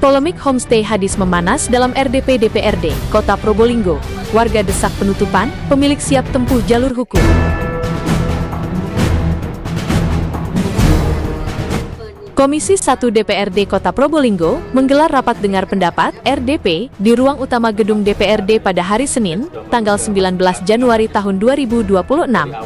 Polemik homestay Hadis memanas dalam RDP DPRD Kota Probolinggo. Warga desak penutupan, pemilik siap tempuh jalur hukum. Komisi 1 DPRD Kota Probolinggo menggelar rapat dengar pendapat RDP di ruang utama gedung DPRD pada hari Senin, tanggal 19 Januari tahun 2026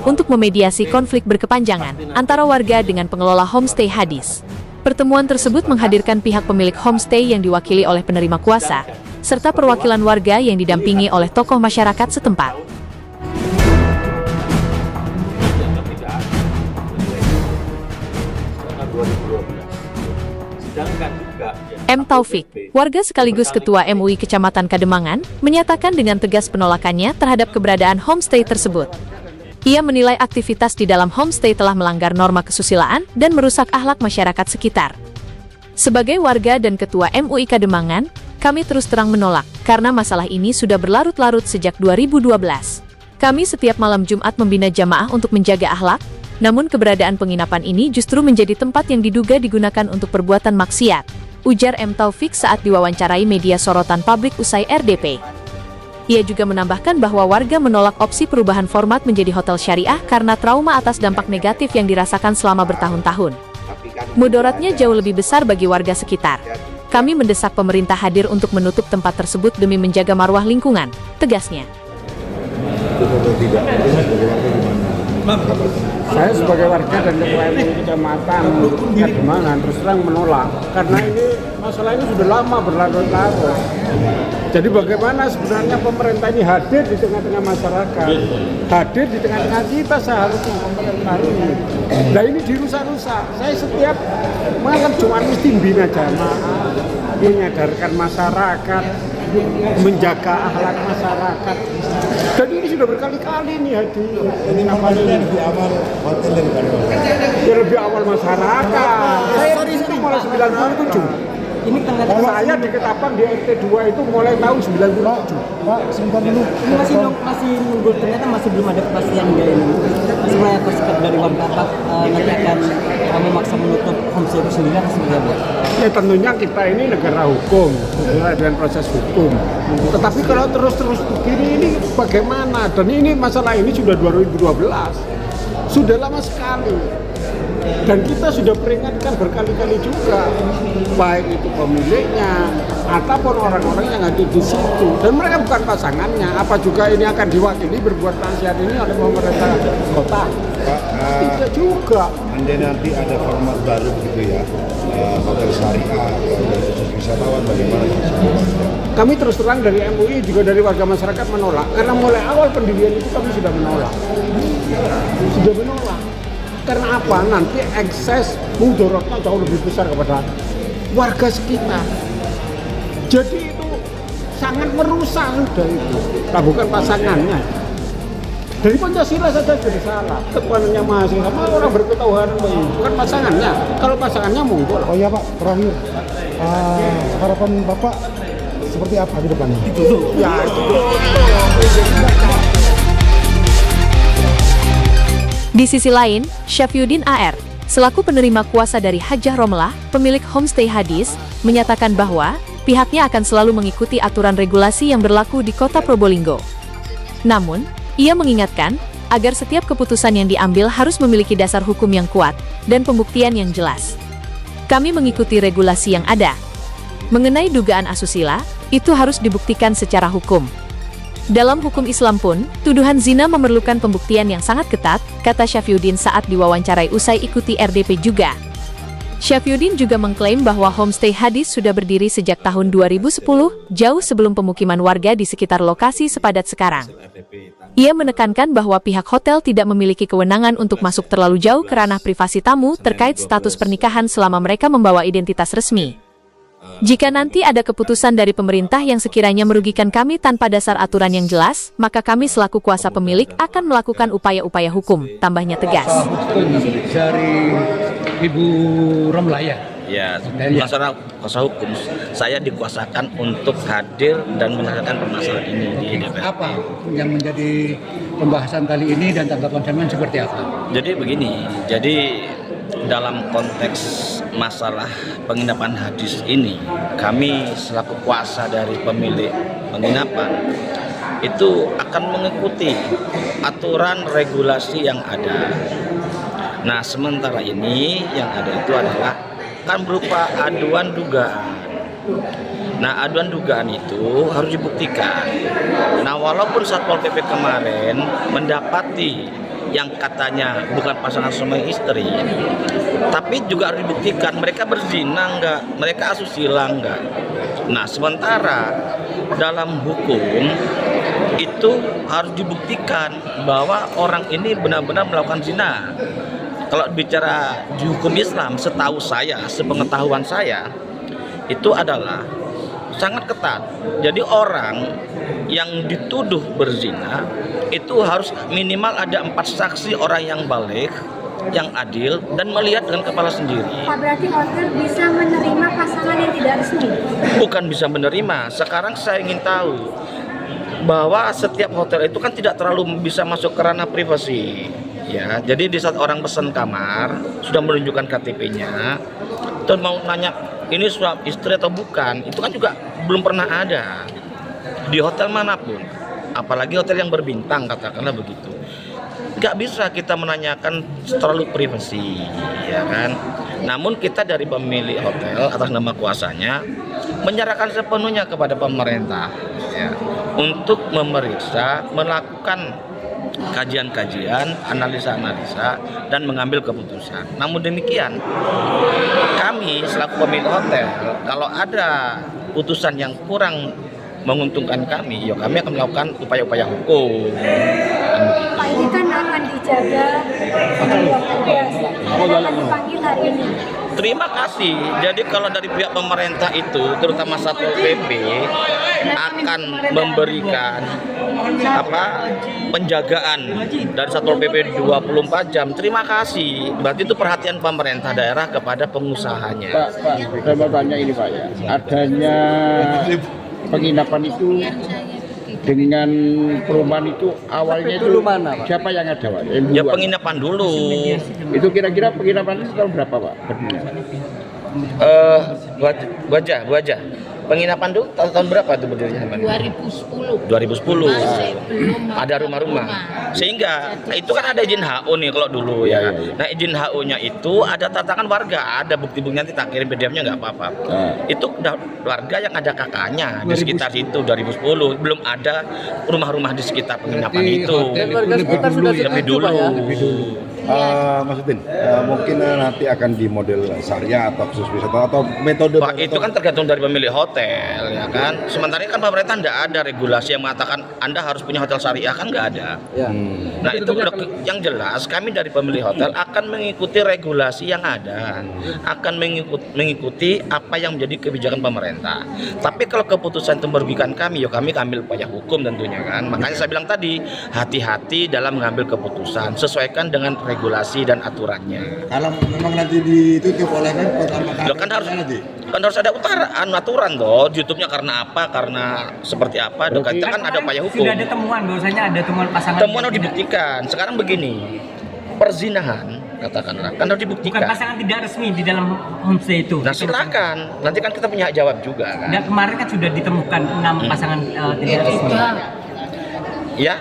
untuk memediasi konflik berkepanjangan antara warga dengan pengelola homestay Hadis. Pertemuan tersebut menghadirkan pihak pemilik homestay yang diwakili oleh penerima kuasa, serta perwakilan warga yang didampingi oleh tokoh masyarakat setempat. M. Taufik, warga sekaligus Ketua MUI Kecamatan Kademangan, menyatakan dengan tegas penolakannya terhadap keberadaan homestay tersebut. Ia menilai aktivitas di dalam homestay telah melanggar norma kesusilaan dan merusak akhlak masyarakat sekitar. Sebagai warga dan Ketua MUI Kademangan, kami terus terang menolak, karena masalah ini sudah berlarut-larut sejak 2012. Kami setiap malam Jumat membina jamaah untuk menjaga akhlak, namun keberadaan penginapan ini justru menjadi tempat yang diduga digunakan untuk perbuatan maksiat, ujar M. Taufik saat diwawancarai media sorotan publik usai RDP. Ia juga menambahkan bahwa warga menolak opsi perubahan format menjadi hotel syariah karena trauma atas dampak negatif yang dirasakan selama bertahun-tahun. Mudaratnya jauh lebih besar bagi warga sekitar. Kami mendesak pemerintah hadir untuk menutup tempat tersebut demi menjaga marwah lingkungan, tegasnya. Saya sebagai warga dan Ketua MUI Kecamatan Kademangan terus terang menolak, karena ini masalah ini sudah lama berlarut-larut. Jadi bagaimana sebenarnya pemerintah ini hadir di tengah-tengah masyarakat, hadir di tengah-tengah kita seharusnya pemerintah ini. Nah ini dirusak-rusak. Saya setiap malam Jumat mesti bina jamaah, menyadarkan masyarakat, menjaga akhlak masyarakat. Dan ini sudah berkali-kali nih hadir. Ini lebih awal hotel daripada hotel. Ya lebih awal masyarakat. Saya di situ mulai 97. Ini ternyata Saya di Ketapang di RT 2 itu mulai tahun 97. Pak, sebentar dulu. ini masih nunggu, ternyata masih belum ada kepastian nggak ini. Masih banyak sikap dari warga nanti akan memaksa menutup homestay itu sendiri atau seperti apa? Ya tentunya kita ini negara hukum, sesuai dengan proses hukum. Tetapi kalau terus-terus begini ini bagaimana? Dan ini masalah ini sudah 2012. Sudah lama sekali. Dan kita sudah peringatkan berkali-kali juga, baik itu pemiliknya ataupun orang-orang yang ada di situ. Dan mereka bukan pasangannya. Apa juga ini akan diwakili berbuat maksiat ini oleh pemerintah kota? Pak, tidak juga. andai nanti ada format baru gitu ya, hotel syariah, hotel khusus wisatawan, bagaimana? Kami terus terang dari MUI juga dari warga masyarakat menolak. Karena mulai awal pendirian itu kami sudah menolak. Sudah menolak. Karena apa? Nanti ekses mudaratnya jauh lebih besar kepada warga sekitar. Jadi itu sangat merusak sudah itu. Nah, bukan pasangannya. Dari Pancasila saja sudah salah. Ketuhanannya Maha Esa sama orang berketuhanan, bukan pasangannya. Kalau pasangannya monggo. Oh iya Pak, terakhir harapan Bapak seperti apa di depannya? Ya itu. Di sisi lain, Syafyuddin AR, selaku penerima kuasa dari Hajah Romlah, pemilik homestay Hadis, menyatakan bahwa pihaknya akan selalu mengikuti aturan regulasi yang berlaku di Kota Probolinggo. Namun, ia mengingatkan agar setiap keputusan yang diambil harus memiliki dasar hukum yang kuat dan pembuktian yang jelas. Kami mengikuti regulasi yang ada. Mengenai dugaan asusila, itu harus dibuktikan secara hukum. Dalam hukum Islam pun, tuduhan zina memerlukan pembuktian yang sangat ketat, kata Syafyuddin saat diwawancarai usai ikuti RDP juga. Syafyuddin juga mengklaim bahwa homestay Hadis sudah berdiri sejak tahun 2010, jauh sebelum pemukiman warga di sekitar lokasi sepadat sekarang. Ia menekankan bahwa pihak hotel tidak memiliki kewenangan untuk masuk terlalu jauh ke ranah privasi tamu terkait status pernikahan selama mereka membawa identitas resmi. Jika nanti ada keputusan dari pemerintah yang sekiranya merugikan kami tanpa dasar aturan yang jelas, maka kami selaku kuasa pemilik akan melakukan upaya-upaya hukum, tambahnya tegas. Dari Ibu Romlah ya? Ya, masalah kuasa hukum, saya dikuasakan untuk hadir dan menyelesaikan permasalahan ini di DPR. Apa yang menjadi pembahasan kali ini dan tanggapan sampean seperti apa? Jadi begini, dalam konteks masalah penginapan hadis ini, kami selaku kuasa dari pemilik penginapan itu akan mengikuti aturan regulasi yang ada. Nah, sementara ini yang ada itu adalah kan berupa aduan dugaan. Nah, aduan dugaan itu harus dibuktikan. Nah, walaupun Satpol PP kemarin mendapati yang katanya bukan pasangan suami istri, tapi juga harus dibuktikan mereka berzina enggak, mereka asusila enggak. Nah, sementara dalam hukum itu harus dibuktikan bahwa orang ini benar-benar melakukan zina. Kalau bicara di hukum Islam, setahu saya, sepengetahuan saya, itu adalah sangat ketat. Jadi orang yang dituduh berzina itu harus minimal ada 4 saksi orang yang balik, yang adil dan melihat dengan kepala sendiri. Pak, berarti hotel bisa menerima pasangan yang tidak resmi? Bukan bisa menerima. Sekarang saya ingin tahu bahwa setiap hotel itu kan tidak terlalu bisa masuk ke ranah privasi. Ya, jadi di saat orang pesan kamar sudah menunjukkan KTP-nya, terus mau nanya ini suami istri atau bukan, itu kan juga belum pernah ada di hotel manapun, apalagi hotel yang berbintang katakanlah begitu. Nggak bisa kita menanyakan terlalu privasi, ya kan? Namun kita dari pemilik hotel atas nama kuasanya menyerahkan sepenuhnya kepada pemerintah, ya, untuk memeriksa, melakukan kajian-kajian, analisa-analisa, dan mengambil keputusan. Namun demikian, kami selaku pemilik hotel, kalau ada putusan yang kurang menguntungkan kami, ya kami akan melakukan upaya-upaya hukum. Pak, ini kan akan dijaga akan dipanggil hari ini. Terima kasih. Jadi kalau dari pihak pemerintah itu, terutama Satpol PP, akan memberikan penjagaan dari Satpol PP 24 jam. Terima kasih. Berarti itu perhatian pemerintah daerah kepada pengusahanya. Pak, saya mau tanya ini Pak ya, adanya penginapan itu dengan perumahan itu awalnya itu mana, Pak? siapa yang ada Pak? Ya penginapan dulu. Itu kira-kira penginapan itu tahun berapa Pak? Berdiri? Gua aja. Penginapan dulu tahun berapa itu berdirinya? 2010. 2010. Masih belum Ada rumah-rumah. Sehingga itu kan ada izin HO nih kalau dulu ya. Nah, izin HO-nya itu ada tatakan warga, ada bukti-buktinya nanti tak kirim PDF-nya nggak apa-apa. Itu warga yang ada kakaknya di sekitar situ 2010. Belum ada rumah-rumah di sekitar penginapan itu. Warga sekitar sudah Lebih dulu. Mas Udin, mungkin nanti akan di model syariah atau khusus wisata atau metode. Wah, itu kan tergantung dari pemilik hotel, ya kan. Sementara ini kan pemerintah tidak ada regulasi yang mengatakan Anda harus punya hotel syariah, kan nggak ada. Ya. Nah, itu yang jelas kami dari pemilik hotel akan mengikuti regulasi yang ada, akan mengikuti apa yang menjadi kebijakan pemerintah. Tapi kalau keputusan itu merugikan kami, ya kami ambil upaya hukum tentunya kan. Makanya saya bilang tadi, hati-hati dalam mengambil keputusan, sesuaikan dengan regulasi dan aturannya. Kalau memang nanti ditutup oleh Loh, kan harus ada aturan toh. YouTube-nya karena apa? Karena seperti apa? Kita kan ada upaya hukum. Sudah ada temuan, bahwasanya ada temuan pasangan. Temuan harus dibuktikan. Sekarang begini, perzinahan katakanlah kan harus dibuktikan. Bukan pasangan tidak resmi di dalam homestay itu. Nah silakan, nanti kan kita punya hak jawab juga kan. Dan kemarin kan sudah ditemukan 6 pasangan tidak resmi. Ya.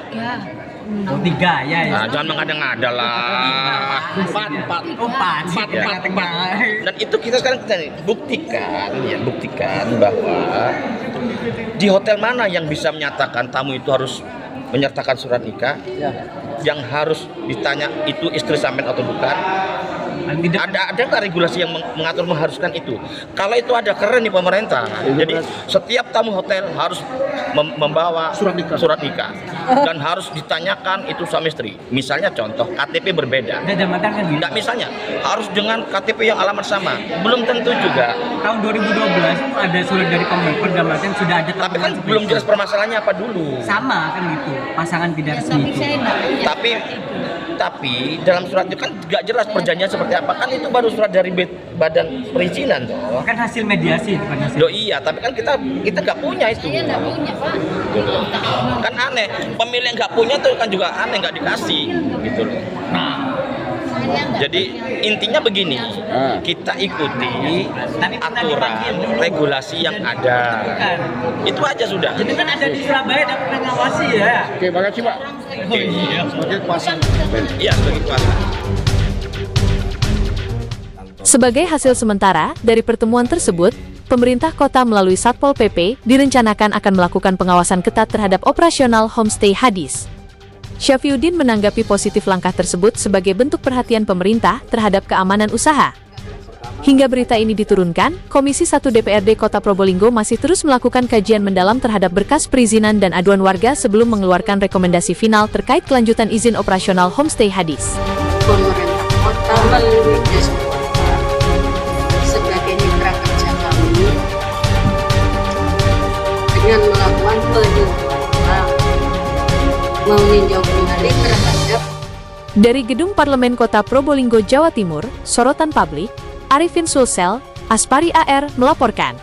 Oh, 3 ya. Nah, jangan mengada-ngada lah. 4. Dan itu kita sekarang buktikan bahwa di hotel mana yang bisa menyatakan tamu itu harus menyertakan surat nikah, yang harus ditanya itu istri sampean atau bukan. Ada nggak regulasi yang mengatur mengharuskan itu? Kalau itu ada, keren nih pemerintah. Jadi setiap tamu hotel harus membawa surat nikah dan harus ditanyakan itu suami istri. Misalnya contoh KTP berbeda. Tidak misalnya harus dengan KTP yang alamat sama. Belum tentu juga. Tahun 2012 ada surat dari Kementerian dalam artian sudah ada. Tapi kan belum jelas permasalahannya apa dulu. Sama kan gitu, pasangan tidak resmi. Tapi saya Tapi tapi dalam surat itu kan nggak jelas perjanjian seperti apa, kan itu baru surat dari badan perizinan toh. Kan hasil mediasi bukan hasil. Loh iya, tapi kan kita nggak punya itu. Saya nggak punya, Pak. Kan aneh, pemilik yang nggak punya tuh kan juga aneh, nggak dikasih gitu loh. Jadi intinya begini, kita ikuti aturan regulasi yang ada. Itu aja sudah. Jadi kan ada di Surabaya dapat mengawasi ya. Oke, makasih Pak. Oke. Sebagai kuasa. Iya, sebagai kuasa. Sebagai hasil sementara dari pertemuan tersebut, pemerintah kota melalui Satpol PP direncanakan akan melakukan pengawasan ketat terhadap operasional homestay Hadis. Syafyuddin menanggapi positif langkah tersebut sebagai bentuk perhatian pemerintah terhadap keamanan usaha. Hingga berita ini diturunkan, Komisi 1 DPRD Kota Probolinggo masih terus melakukan kajian mendalam terhadap berkas perizinan dan aduan warga sebelum mengeluarkan rekomendasi final terkait kelanjutan izin operasional homestay Hadis. Pemerintah kota melalui Dinas Kota sebagai mitra kerja kami dengan melakukan penyuluhan meninjau kembali terhadap. Dari Gedung Parlemen Kota Probolinggo, Jawa Timur, Sorotan Publik, Arifin Sulsel, Aspari AR melaporkan.